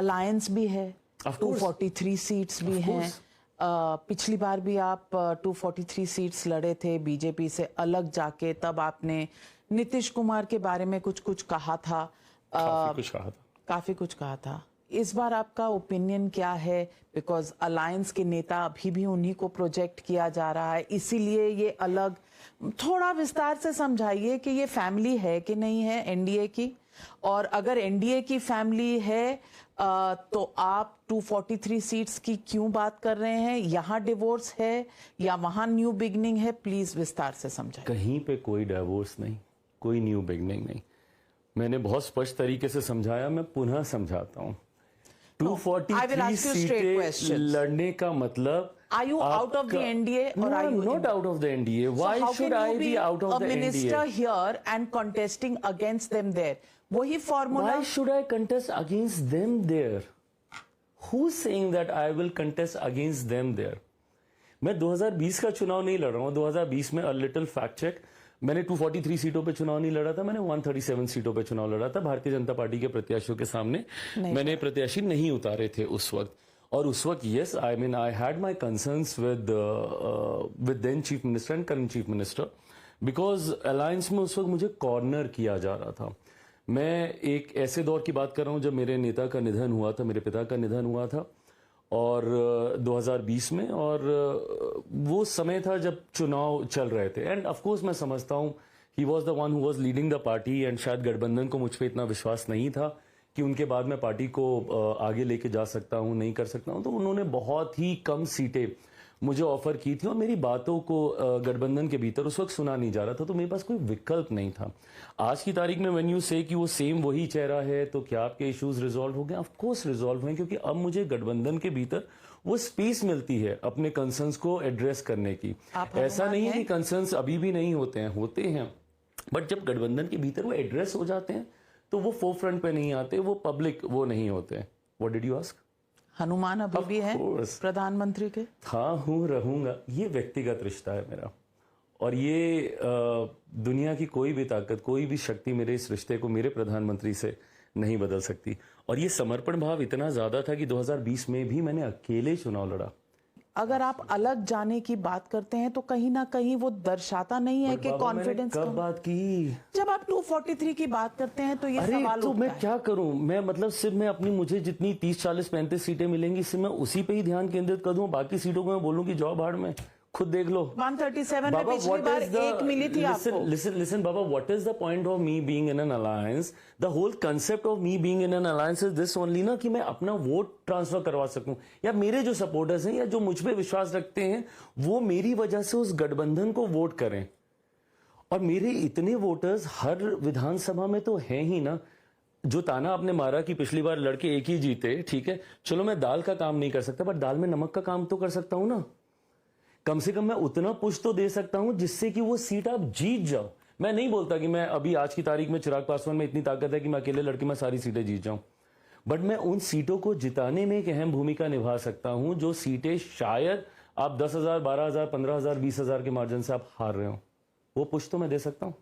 Alliance भी है, 243 seats भी हैं। पिछली बार भी आप 243 सीट्स लड़े थे बीजेपी से अलग जाके, तब आपने नीतीश कुमार के बारे में कुछ कहा था, काफी कुछ कहा था। इस बार आपका ओपिनियन क्या है? बिकॉज अलायंस के नेता अभी भी उन्हीं को प्रोजेक्ट किया जा रहा है, इसीलिए ये अलग, थोड़ा विस्तार से समझाइए कि ये फैमिली है कि नहीं है एनडीए की, और अगर एनडीए की फैमिली है तो आप 243 सीट्स की क्यों बात कर रहे हैं? यहाँ डिवोर्स है या वहां न्यू बिगनिंग है? प्लीज विस्तार से समझाइए। कहीं पे कोई डिवोर्स नहीं, कोई न्यू बिगनिंग नहीं। मैंने बहुत स्पष्ट तरीके से समझाया, मैं पुनः समझाता हूँ। 243 सीटें लड़ने का मतलब, Are you out of the NDA or are you not out of the NDA? Why should I be out of the NDA? A minister here and contesting against them there. वही formula. Why should I contest against them there? Who's saying that I will contest against them there? मैं 2020 का चुनाव नहीं लड़ रहा हूँ। 2020 में a little fact check, मैंने 243 सीटों पे चुनाव नहीं लड़ा था, मैंने 137 सीटों पे चुनाव लड़ा था। भारतीय जनता पार्टी के प्रत्याशियों के सामने मैंने प्रत्याशी नहीं उतारे थे उस वक्त। और उस वक्त yes, I mean I had my concerns with then chief minister and current chief minister, because alliance में उस वक्त मुझे कॉर्नर किया जा रहा था। मैं एक ऐसे दौर की बात कर रहा हूं जब मेरे नेता का निधन हुआ था, मेरे पिता का निधन हुआ था, और 2020 में, और वो समय था जब चुनाव चल रहे थे। एंड ऑफ कोर्स मैं समझता हूं he was the one who was leading the party, and शायद गठबंधन को मुझ पे इतना विश्वास नहीं था कि उनके बाद मैं पार्टी को आगे लेके जा सकता हूं, नहीं कर सकता हूं। तो उन्होंने बहुत ही कम सीटें मुझे ऑफर की थी, और मेरी बातों को गठबंधन के भीतर उस वक्त सुना नहीं जा रहा था, तो मेरे पास कोई विकल्प नहीं था। आज की तारीख में व्हेन यू से कि वो सेम वही चेहरा है, तो क्या आपके इश्यूज रिजॉल्व हो गए? ऑफ कोर्स रिजॉल्व हुए, क्योंकि अब मुझे गठबंधन के भीतर वो स्पेस मिलती है अपने कंसर्न्स को एड्रेस करने की। ऐसा नहीं है कि कंसर्न्स अभी भी नहीं होते हैं, बट जब गठबंधन के भीतर वो एड्रेस हो जाते हैं तो वो फोर फ्रंट पे नहीं आते, वो पब्लिक वो नहीं होते। What did you ask? Hanuman अभी भी है प्रधानमंत्री के? हाँ हूँ, रहूंगा। ये व्यक्तिगत रिश्ता है मेरा, और ये दुनिया की कोई भी ताकत, कोई भी शक्ति मेरे इस रिश्ते को मेरे प्रधानमंत्री से नहीं बदल सकती। और ये समर्पण भाव इतना ज्यादा था कि 2020 में भी मैंने अकेले चुनाव लड़ा। अगर आप अलग जाने की बात करते हैं तो कहीं ना कहीं वो दर्शाता नहीं है कि कॉन्फिडेंस कब बात की? जब आप 243 की बात करते हैं तो ये सवाल तो मैं क्या करूं? मैं मतलब सिर्फ मैं अपनी, मुझे जितनी 30, 40, 35 सीटें मिलेंगी सिर्फ मैं उसी पे ही ध्यान केंद्रित कर दूं, बाकी सीटों को मैं बोलूं कि जाओ भाड़ में, खुद देख लो। 137 में पिछली बार एक मिली थी आपको। Listen, Baba, what is the point of me being in an alliance? The whole concept of me being in an alliance is this only ना, कि मैं अपना वोट ट्रांसफर करवा सकूं, या मेरे जो सपोर्टर्स हैं या जो मुझ पे विश्वास रखते हैं वो मेरी वजह से उस गठबंधन को वोट करें। और मेरे इतने वोटर्स हर विधानसभा में तो हैं ही ना। जो ताना आपने मारा कि पिछली बार लड़के एक ही जीते, ठीक है, चलो मैं दाल का काम नहीं कर सकता, बट दाल में नमक का काम तो कर सकता हूं ना। कम से कम मैं उतना पुश तो दे सकता हूं जिससे कि वो सीट आप जीत जाओ। मैं नहीं बोलता कि मैं अभी आज की तारीख में चिराग पासवान में इतनी ताकत है कि मैं अकेले लड़के में सारी सीटें जीत जाऊं, बट मैं उन सीटों को जिताने में एक अहम भूमिका निभा सकता हूं जो सीटें शायद आप 10,000, 12,000, 15,000, 20,000 के मार्जिन से आप हार रहे हो। वो पुश तो मैं दे सकता हूं।